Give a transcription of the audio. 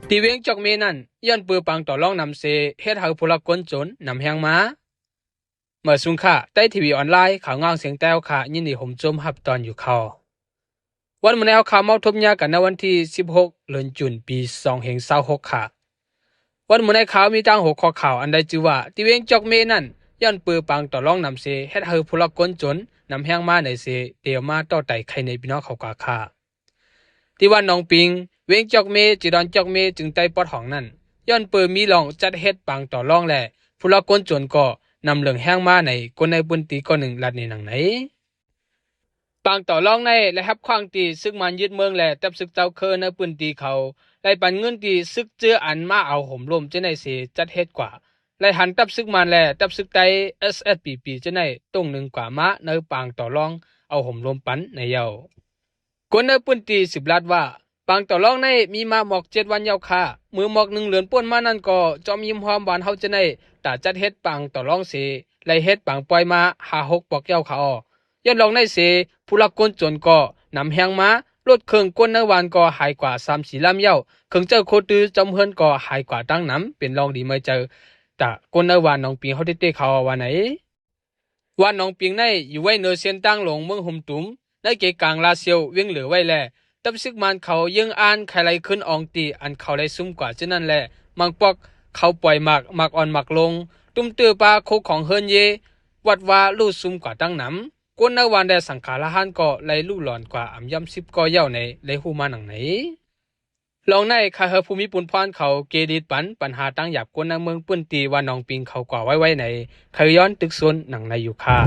ตีเวงจอกเมนั่นย้อนปือปังต่อรองนำเสเฮ็ดให้ผู้ลักคนจนนำแหงมาเมื่อสุงค่าใต้ทีวีออนไลน์ข่าวงางเสียงแต้วค่ะยินดีห่มจมหับตอนอยู่เขาวันมื้อนี้เอาข่าวมาทบยากันในวันที่16เดือนตุลาคมปี2026ค่ะวันมื้อนี้ข่าวมีตั้งหัวข้อข่าวอันใดชื่อว่าตีเวงจอกเมนั่นย้อนปือปังต่อรองนำเสเฮ็ดให้ผู้ลักคนจนนำแหงมาในเสเตียวมาต่อไต่ใครในพี่น้องเขากาค่ะที่วันน้องปิงเวงจอกเมจิดอนจอกเมจึงไต่ปอดห้องนั้นย้อนเปิดมีลองจัดเฮ็ดปังต่อรองแลผู้ละคนจนก็นำเหลืองแห้งมาในคนในปุนตีก็หนึ่งลัดในหนังไหนปังต่อรองในและฮับควางตีซึกมันยึดเมืองแลตับซึกเจ้าเคอในปุนตีเขาไล่ปันเงินตีซึกเจืออันมาเอาห่มลมจะในเสจัดเฮ็ดกว่าไล่หันตับซึกมันแลตับซึกไต SSPP จะในตรงหนึ่งกว่ามาในปังต่อรองเอาห่มลมปันในเยาคนในปุนตี10 ลัดว่าปังต่อรองในมีมาหมอก7 วันยาวค่ะมือหมอก1 เหลือนป่นมานั่นก็จอมยิ้มหอมหวานเฮาจะในตาจัดเฮ็ดปังต่อรองเสไล่เฮ็ดปังปล่อยมา5-6 ปอกยาวค่ะย้อนลองในเสผู้ลักคนจนก็นำแหงมาลดเครื่องก้นในวันก็หายกว่า3-4 ลำเย้าเครื่องเจ้าโคตือจำเฮินก็หายกว่าตั้งน้ำเป็นรองดีไม่เจอแต่ก้นในวันน้องปิงเขาเต้เขาวันไหนวันน้องปิงในอยู่ไว้เนอเซียนตั้งหลงเมืองหุมตุ้มในเกกลางลาเซียวเวียงเหลือไว้แลตับซึกมันเขายังอ่านใครไรขึ้นอองตีอันเขาได้ซุ่มกว่าเช่นนั้นแหละมังปอกเขาปล่อยหมักอ่อนหมักลงตุ้มเตือปลาโคของเฮินเยวัดว่าลู่ซุ่มกว่าตั้งน้ำก้นในวันได้สังขารละหันก็ไล่ลู่หลอนกว่าอ่ำย่ำ10 ก็เย่าในไล่หูมาหนังไหนลองในคาเฮภูมิปุนพรเขาเกดีดปัญหาตั้งหยับก้นในเมืองปื้นตีว่าน้องปิงเขากว่าไว้ในเคยย้อนตึกซนหนังในอยู่ค่ะ